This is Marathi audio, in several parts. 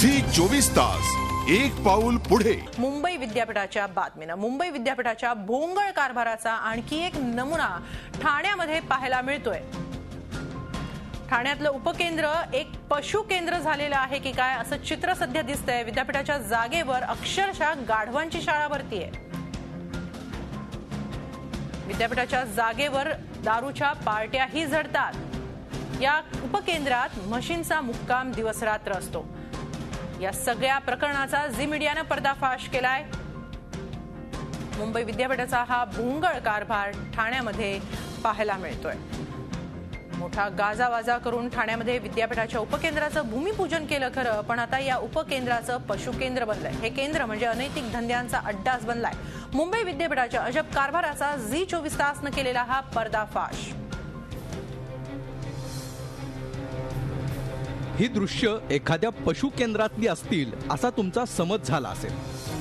24 तास एक पाऊल पुढे. मुंबई विद्यापीठाच्या बातमीनं मुंबई विद्यापीठाच्या भोंगळ कारभाराचा आणखी एक नमुना ठाण्यामध्ये पाहायला मिळतोय. ठाण्यातलं उपकेंद्र एक पशु केंद्र झालेलं आहे की काय असं चित्र सध्या दिसतंय. विद्यापीठाच्या जागेवर अक्षरशः गाढवांची शाळा भरतीये. विद्यापीठाच्या जागेवर दारूच्या पार्ट्याही झडतात. या उपकेंद्रात म्हशींचा मुक्काम दिवसरात्र असतो. या सगळ्या प्रकरणाचा झी मीडियानं पर्दाफाश केलाय. मुंबई विद्यापीठाचा हा भोंगळ कारभार ठाण्यामध्ये पाहायला मिळतोय. मोठा गाजावाजा करून ठाण्यामध्ये विद्यापीठाच्या उपकेंद्राचं भूमिपूजन केलं खरं, पण आता या उपकेंद्राचं पशुकेंद्र बनलंय. हे केंद्र म्हणजे अनैतिक धंद्यांचा अड्डाच बनलाय. मुंबई विद्यापीठाच्या अजब कारभाराचा झी 24 तासनं केलेला हा पर्दाफाश. ही दृश्य एखाद्या पशु केंद्रातली असतील असा तुमचा समज झाला असेल,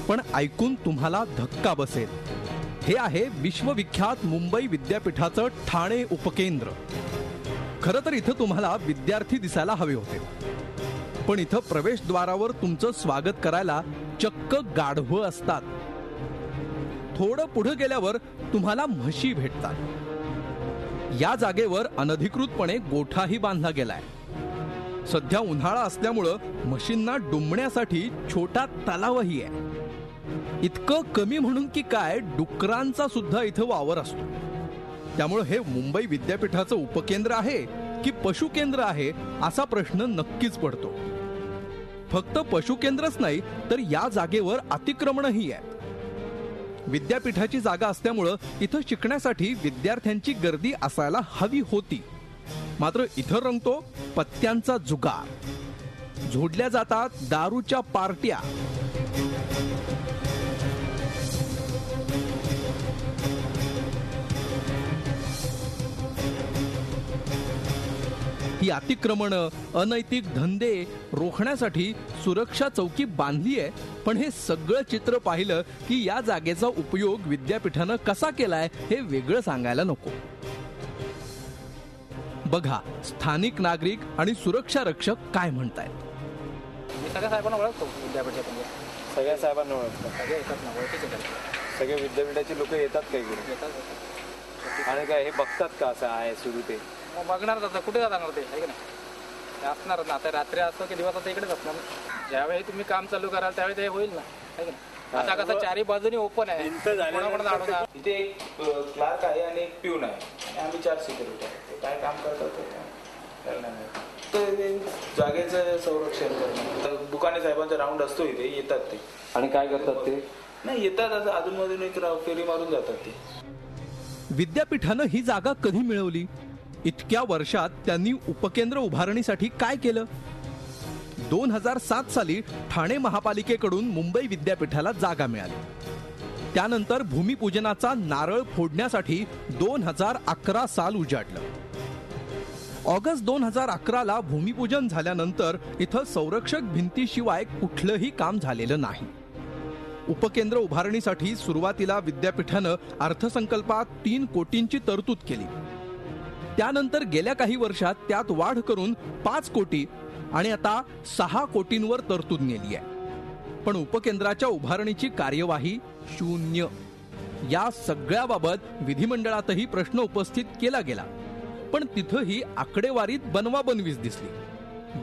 पण ऐकून तुम्हाला धक्का बसेल. हे आहे विश्वविख्यात मुंबई विद्यापीठाचं ठाणे उपकेंद्र. खरं तर इथं तुम्हाला विद्यार्थी दिसायला हवे होते, पण इथं प्रवेशद्वारावर तुमचं स्वागत करायला चक्क गाढवं असतात. थोडं पुढे गेल्यावर तुम्हाला म्हशी भेटतात. या जागेवर अनधिकृतपणे गोठाही बांधला गेलाय. सध्या उन्हाळा असल्यामुळं म्हशींना डुंबण्यासाठी छोटा तलावही आहे. इतकं कमी म्हणून की काय, डुकरांचा सुद्धा इथं वावर असतो. त्यामुळे हे मुंबई विद्यापीठाचं उपकेंद्र आहे की पशुकेंद्र आहे असा प्रश्न नक्कीच पडतो. फक्त पशुकेंद्रच नाही तर या जागेवर अतिक्रमणही आहेत. विद्यापीठाची जागा असल्यामुळं इथं शिकण्यासाठी विद्यार्थ्यांची गर्दी असायला हवी होती. मात्र इथं रंगतो पत्त्यांचा जुगार. झोडल्या जातात दारूच्या पार्ट्या. ही अतिक्रमणं, अनैतिक धंदे रोखण्यासाठी सुरक्षा चौकी बांधली आहे. पण हे सगळं चित्र पाहिलं की या जागेचा उपयोग विद्यापीठानं कसा केलाय हे वेगळं सांगायला नको. बघा स्थानिक नागरिक आणि सुरक्षा रक्षक काय म्हणतायत. मी सगळ्या साहेबांना ओळखतो. विद्यापीठामध्ये सगळ्या साहेबांना ओळखतो. सगळे येतात ना, ओळखीचे सगळे विद्यापीठाची लोक येतात काही येतात आणि काय हे बघतात का असं आहे सुरू ते. मग बघणार आता कुठे जाणार ते आहे की नाही. ते असणार ना. आता रात्री असतो की दिवस आता इकडेच असणार. ज्यावेळी तुम्ही काम चालू कराल त्यावेळी ते होईल ना, आहे की नाही. आता कसं चारी बाजूनी ओपन आहे. इथे एक क्लार्क आहे आणि एक प्यून आहे आणि आम्ही 4 सिक्युरिटी आहे. ते काय काम करतात ते जागेचं संरक्षण करणं. बुकाने साहेबांचा राऊंड असतो इथे, येतात ते. आणि काय करतात ते? नाही येतात असं अधूनमधून एक फेरी मारून जातात ते. विद्यापीठानं ही जागा कधी मिळवली? इतक्या वर्षात त्यांनी उपकेंद्र उभारणीसाठी काय केलं? 2007 साली ठाणे महापालिकेकडून मुंबई विद्यापीठाला जागा मिळाली. त्यानंतर भूमिपूजनाचा नारळ फोडण्यासाठी 2011 साल उजाडलं. ऑगस्ट 2011ला भूमिपूजन झाल्यानंतर इथं संरक्षक भिंतीशिवाय कुठलंही काम झालेलं नाही. उपकेंद्र उभारणीसाठी सुरुवातीला विद्यापीठानं अर्थसंकल्पात 3 कोटींची तरतूद केली. त्यानंतर गेल्या काही वर्षात त्यात वाढ करून 5 कोटी आणि आता 6 कोटींवर तरतूद नेली आहे. पण उपकेंद्राच्या उभारणीची कार्यवाही शून्य. या सगळ्याबाबत विधिमंडळातही प्रश्न उपस्थित केला गेला, पण तिथंही आकडेवारीत बनवाबनवीच दिसली.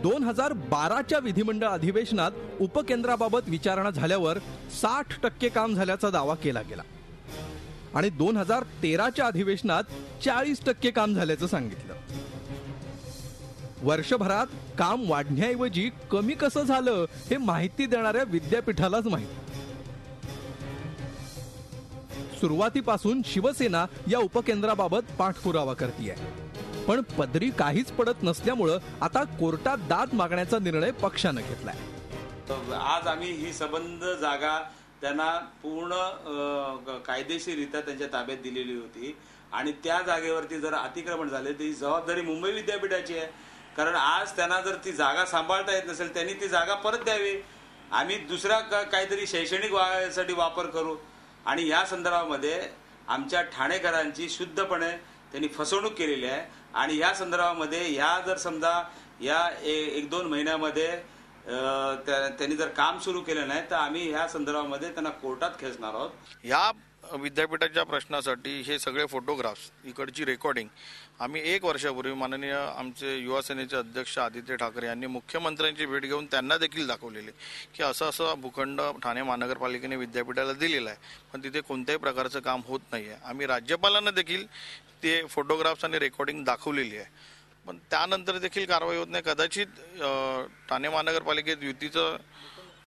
2012च्या विधिमंडळ अधिवेशनात उपकेंद्राबाबत विचारणा झाल्यावर 60% काम झाल्याचा दावा केला गेला आणि 2013च्या अधिवेशनात 40% काम झाल्याचं सांगितलं. वर्षभरात काम वाढण्याऐवजी कमी कसं झालं हे माहिती देणाऱ्या विद्यापीठालाच माहिती. सुरुवातीपासून शिवसेना या उपकेंद्राबाबत पाठपुरावा करतेय, पण पदरी काहीच पडत नसल्यामुळं आता कोर्टात दाद मागण्याचा निर्णय पक्षानं घेतलाय. आज आम्ही ही संबंध जागा त्यांना पूर्ण कायदेशीररित्या त्यांच्या ताब्यात दिलेली होती आणि त्या जागेवरती जर अतिक्रमण झाले तर ही जबाबदारी मुंबई विद्यापीठाची आहे. कारण आज त्यांना जर ती जागा सांभाळता येत नसेल त्यांनी ती जागा परत द्यावी. आम्ही दुसरा काहीतरी शैक्षणिक साठी वापर करू. आणि या संदर्भामध्ये आमच्या ठाणेकरांची शुद्धपणे त्यांनी फसवणूक केलेली आहे. आणि या संदर्भामध्ये ह्या जर समजा या 1-2 महिन्यामध्ये त्यांनी जर काम सुरू केलं नाही तर आम्ही ह्या संदर्भामध्ये त्यांना कोर्टात खेचणार आहोत. ह्या विद्यापीठाच्या प्रश्नासाठी हे सगळे फोटोग्राफ्स, इकडची रेकॉर्डिंग आम्ही 1 वर्षापूर्वी माननीय आमचे युवा सेनेचे अध्यक्ष आदित्य ठाकरे यांनी मुख्यमंत्र्यांची भेट घेऊन त्यांना देखील दाखवलेले की असं भूखंड ठाणे महानगरपालिकेने विद्यापीठाला दिलेला आहे, पण तिथे कोणत्याही प्रकारचं काम होत नाही आहे. आम्ही राज्यपालांना देखील ते फोटोग्राफ्स आणि रेकॉर्डिंग दाखवलेली आहे, पण त्यानंतर देखील कारवाई होत नाही. कदाचित ठाणे महानगरपालिकेत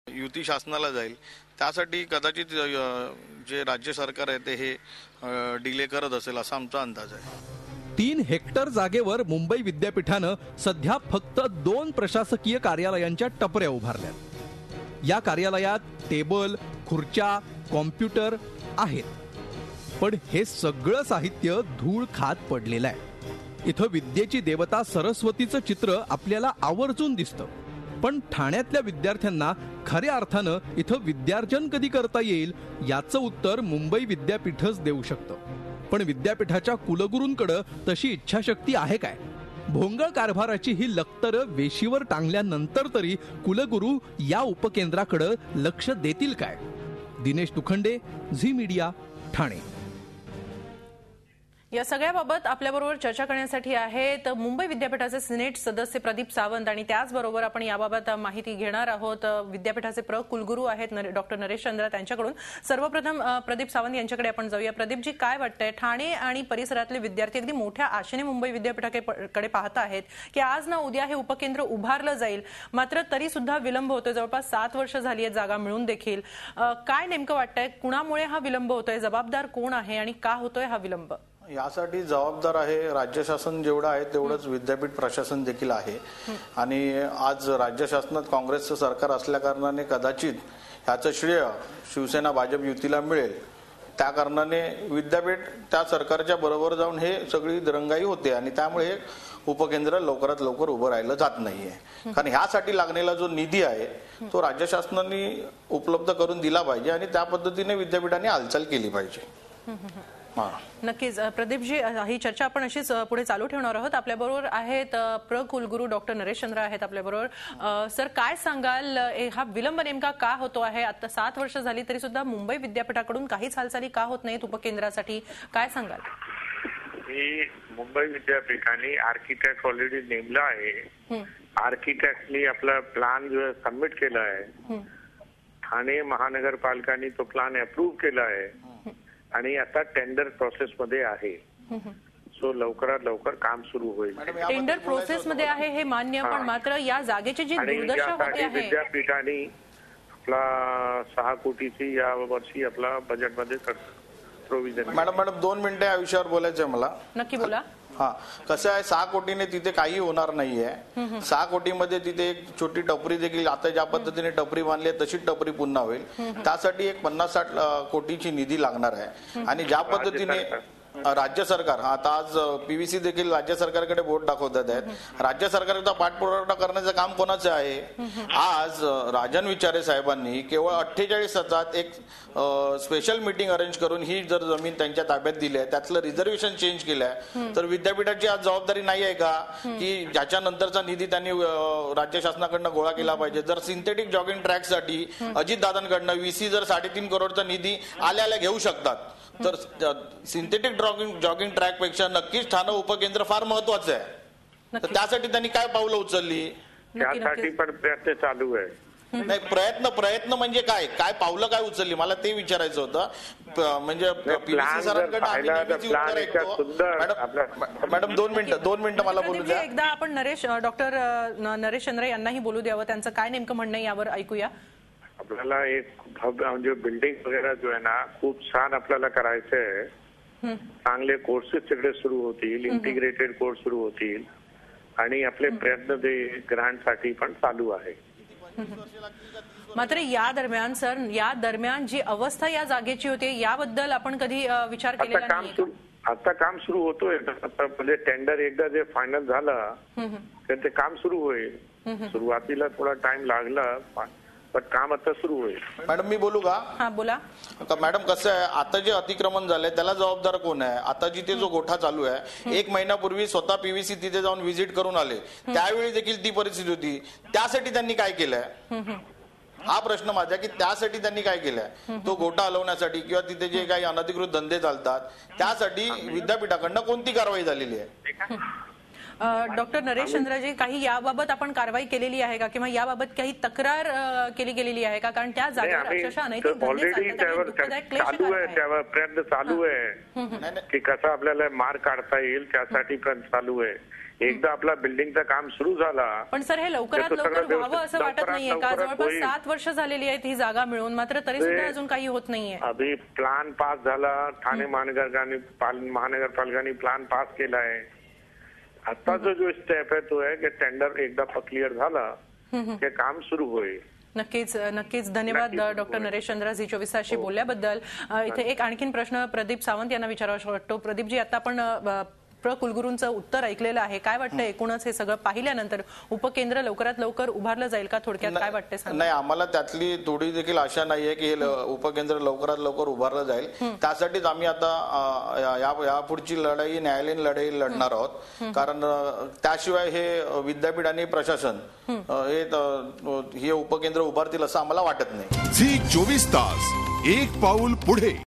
युती शासनाला जाईल, त्यासाठी कदाचित जे राज्य सरकार आहे ते हे डिले करत असेल असा आमचा अंदाज आहे. 3 हेक्टर जागेवर मुंबई विद्यापीठानं सध्या फक्त 2 प्रशासकीय कार्यालयांच्या टपऱ्या उभारल्यात. या कार्यालयात टेबल, खुर्च्या, कॉम्प्युटर आहेत, पण हे सगळं साहित्य धूळ खात पडलेलं आहे. इथं विद्येची देवता सरस्वतीचं चित्र आपल्याला आवर्जून दिसतं, पण ठाण्यातल्या विद्यार्थ्यांना खऱ्या अर्थानं इथं विद्यार्जन कधी करता येईल याचं उत्तर मुंबई विद्यापीठच देऊ शकतं. पण विद्यापीठाच्या कुलगुरूंकडं तशी इच्छाशक्ती आहे काय? भोंगळ कारभाराची ही लक्तरं वेशीवर टांगल्यानंतर तरी कुलगुरू या उपकेंद्राकडं लक्ष देतील काय? दिनेश दुखंडे, झी मीडिया, ठाणे. या सगळ्याबाबत आपल्याबरोबर चर्चा करण्यासाठी आहेत मुंबई विद्यापीठाचे सिनेट सदस्य प्रदीप सावंत आणि त्याचबरोबर आपण याबाबत माहिती घेणार आहोत विद्यापीठाचे कुलगुरू आहेत डॉक्टर नरेश चंद्र त्यांच्याकडून. सर्वप्रथम प्रदीप सावंत यांच्याकडे आपण जाऊया. प्रदीपजी, काय वाटतंय, ठाणे आणि परिसरातले विद्यार्थी अगदी मोठ्या आशेने मुंबई विद्यापीठाकडे पाहत आहेत की आज ना उद्या हे उपकेंद्र उभारलं जाईल, मात्र तरी सुद्धा विलंब होतोय. जवळपास 7 वर्ष झाली आहेत जागा मिळून देखील. काय नेमकं वाटतंय, कुणामुळे हा विलंब होतोय, जबाबदार कोण आहे आणि का होतोय हा विलंब? यासाठी जबाबदार आहे राज्य शासन जेवढं आहे तेवढंच विद्यापीठ प्रशासन देखील आहे. आणि आज राज्य शासनात काँग्रेसचं सरकार असल्या कारणाने कदाचित ह्याचं श्रेय शिवसेना भाजप युतीला मिळेल. त्या कारणाने विद्यापीठ त्या सरकारच्या बरोबर जाऊन हे सगळी दिरंगाई होते आणि त्यामुळे हे उपकेंद्र लवकरात लवकर उभं राहिलं जात नाहीये. कारण ह्यासाठी लागलेला जो निधी आहे तो राज्य शासनाने उपलब्ध करून दिला पाहिजे आणि त्या पद्धतीने विद्यापीठाने हालचाल केली पाहिजे. नक्कीच प्रदीपजी, ही चर्चा आपण अशीच पुढे चालू ठेवणार आहोत. आपल्याबरोबर आहेत कुलगुरू डॉक्टर नरेश चंद्र आहेत आपल्याबरोबर. सर, काय सांगाल, हा विलंब नेमका का होतो आहे? आता 7 वर्ष झाली तरी सुद्धा मुंबई विद्यापीठाकडून काहीच हालचाली का होत नाहीत उपकेंद्रासाठी, काय सांगाल? मुंबई विद्यापीठाने आर्किटेक्ट ऑलरेडी नेमला आहे. आर्किटेक्टनी आपला प्लॅन जो सबमिट केला आहे, ठाणे महानगरपालिकांनी तो प्लॅन अप्रूव्ह केला आहे आणि आता टेंडर प्रोसेस मध्ये आहे. सो लवकरात लवकर काम सुरू होईल. टेंडर प्रोसेस मध्ये आहे हे मान्य, पण मात्र या जागेची जी दुर्दशा होते आहे, विद्यापीठाने आपला 6 कोटीची या वर्षी आपला बजेटमध्ये प्रोव्हिजन. मॅडम 2 मिनिटं या विषयावर बोलायचं आहे मला. नक्की बोला. कसं आहे, 6 कोटीने तिथे काही होणार नाहीये. 6 कोटीमध्ये तिथे एक छोटी टपरी देखील, आता ज्या पद्धतीने टपरी बांधली आहे तशी टपरी पुन्हा होईल. त्यासाठी एक 50-60 कोटीची निधी लागणार आहे. आणि ज्या पद्धतीने राज्य सरकार, आता आज पीव्हीसी देखील राज्य सरकारकडे बोट दाखवतात आहेत. राज्य सरकारचा पाठपुरावा करण्याचं काम कोणाचं आहे? आज राजन विचारे साहेबांनी केवळ 48 तासात एक स्पेशल मीटिंग अरेंज करून ही जर जमीन त्यांच्या ताब्यात दिली आहे, त्यातलं रिझर्वेशन चेंज केलं आहे, तर विद्यापीठाची आज जबाबदारी नाही आहे का की ज्याच्यानंतरचा निधी त्यांनी राज्य शासनाकडनं गोळा केला पाहिजे? जर सिंथेटिक जॉगिंग ट्रॅकसाठी अजितदादांकडनं VC जर 3.5 करोडचा निधी आल्याला घेऊ शकतात, तर सिंथेटिक जॉगिंग ट्रॅक पेक्षा नक्कीच ठाणे उपकेंद्र फार महत्वाचं आहे. तर त्यासाठी त्यांनी काय पावलं उचलली? त्यासाठी पण प्रयत्न चालू आहे. नाही, प्रयत्न म्हणजे काय पावलं काय उचलली मला ते विचारायचं होतं. म्हणजे पीव्हीसी सरांकडे मॅडम 2 मिनिटं मला बोलू द्या. एकदा आपण डॉक्टर नरेश चंद्र यांनाही बोलू द्यावं, त्यांचं काय नेमकं म्हणणं यावर ऐकूया. आपल्याला एक म्हणजे बिल्डिंग वगैरे जो आहे ना खूप छान आपल्याला करायचं आहे. चांगले कोर्सेस तिकडे सुरू होतील, इंटिग्रेटेड कोर्स सुरू होतील आणि आपले प्रयत्न ते ग्रांट साठी पण चालू आहे. मात्र या दरम्यान जी अवस्था या जागेची होती याबद्दल आपण कधी विचार केलेला नाही? आता काम सुरू होतोय. म्हणजे टेंडर एकदा जे फायनल झालं तर ते काम सुरू होईल. सुरुवातीला थोडा टाइम लागला, पण काम आता सुरू होईल. मॅडम मी बोलू का? हा बोला. मॅडम कसं आहे, आता जे अतिक्रमण झालंय त्याला जबाबदार कोण आहे? आता जिथे जो गोठा चालू आहे, 1 महिन्यापूर्वी स्वतः पीव्हीसी तिथे जाऊन व्हिजिट करून आले, त्यावेळी देखील ती परिस्थिती होती. त्यासाठी त्यांनी काय केलंय? हा प्रश्न माझा की त्यासाठी त्यांनी काय केलंय? तो गोठा हलवण्यासाठी किंवा तिथे जे काही अनधिकृत धंदे चालतात त्यासाठी विद्यापीठाकडनं कोणती कारवाई झालेली आहे? डॉक्टर नरेश चंद्रजी, काही याबाबत आपण कारवाई केलेली आहे का किंवा याबाबत काही तक्रार केली गेलेली आहे का? कारण त्या जागेवर अक्षरशः अनैतिक धंदे ऑलरेडी त्यावर चालू आहे, त्यावर प्रयत्न चालू आहे की कसं आपल्याला मार्ग काढता येईल, त्यासाठी पण चालू आहे. एकदा आपला बिल्डिंगचं काम सुरू झाला. पण सर हे लवकरात लवकर व्हावं असं वाटत नाहीये का? जवळपास 7 वर्ष झालेली आहेत ही जागा मिळून, मात्र तरी सुद्धा अजून काही होत नाहीये. अभी प्लान पास झाला, ठाणे महानगरपालिकांनी प्लान पास केला आहे. आताचा जो स्टेप आहे तो आहे की टेंडर एकदा क्लिअर झाला की काम सुरू होईल. नक्कीच धन्यवाद डॉक्टर नरेश चंद्र झी 24 तासशी बोलल्याबद्दल. इथे एक आणखीन प्रश्न प्रदीप सावंत यांना विचारावा वाटतो. प्रदीपजी, आता आपण कुलगुरूंचं उत्तर ऐकलेलं आहे. काय वाटतं एकूणच हे सगळं पाहिल्यानंतर उपकेंद्र लवकरात लवकर उभारलं जाईल का? थोडक्यात काय वाटतंय? नाही, आम्हाला त्यातली थोडी देखील आशा नाहीये की हे उपकेंद्र लवकरात लवकर उभारलं जाईल. त्यासाठीच आम्ही आता यापुढची लढाई न्यायालयीन लढाई लढणार आहोत. कारण त्याशिवाय हे विद्यापीठ आणि प्रशासन हे उपकेंद्र उभारतील असं आम्हाला वाटत नाही. झी 24 तास, एक पाऊल पुढे.